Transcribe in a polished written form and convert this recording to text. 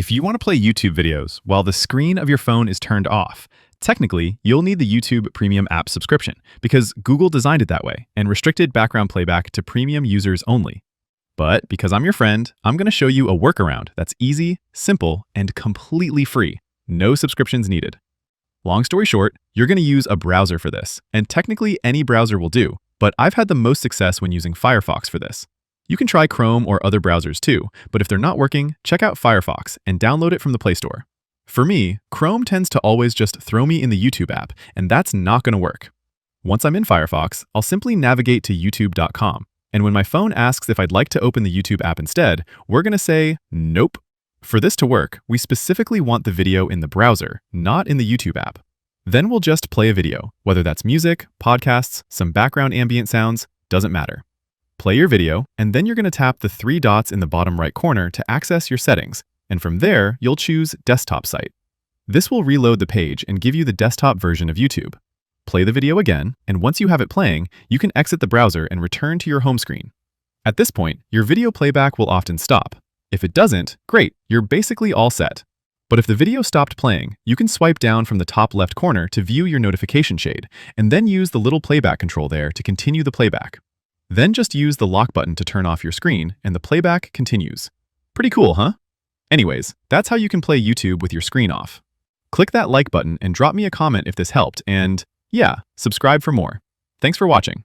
If you want to play YouTube videos while the screen of your phone is turned off, technically, you'll need the YouTube Premium app subscription because Google designed it that way and restricted background playback to premium users only. But because I'm your friend, I'm going to show you a workaround that's easy, simple, and completely free. No subscriptions needed. Long story short, you're going to use a browser for this, and technically any browser will do, but I've had the most success when using Firefox for this. You can try Chrome or other browsers too, but if they're not working, check out Firefox and download it from the Play Store. For me, Chrome tends to always just throw me in the YouTube app, and that's not going to work. Once I'm in Firefox, I'll simply navigate to youtube.com, and when my phone asks if I'd like to open the YouTube app instead, we're going to say, nope. For this to work, we specifically want the video in the browser, not in the YouTube app. Then we'll just play a video, whether that's music, podcasts, some background ambient sounds, doesn't matter. Play your video, and then you're going to tap the three dots in the bottom right corner to access your settings, and from there, you'll choose Desktop Site. This will reload the page and give you the desktop version of YouTube. Play the video again, and once you have it playing, you can exit the browser and return to your home screen. At this point, your video playback will often stop. If it doesn't, great, you're basically all set. But if the video stopped playing, you can swipe down from the top left corner to view your notification shade, and then use the little playback control there to continue the playback. Then just use the lock button to turn off your screen, and the playback continues. Pretty cool, huh? Anyways, that's how you can play YouTube with your screen off. Click that like button and drop me a comment if this helped, and yeah, subscribe for more. Thanks for watching.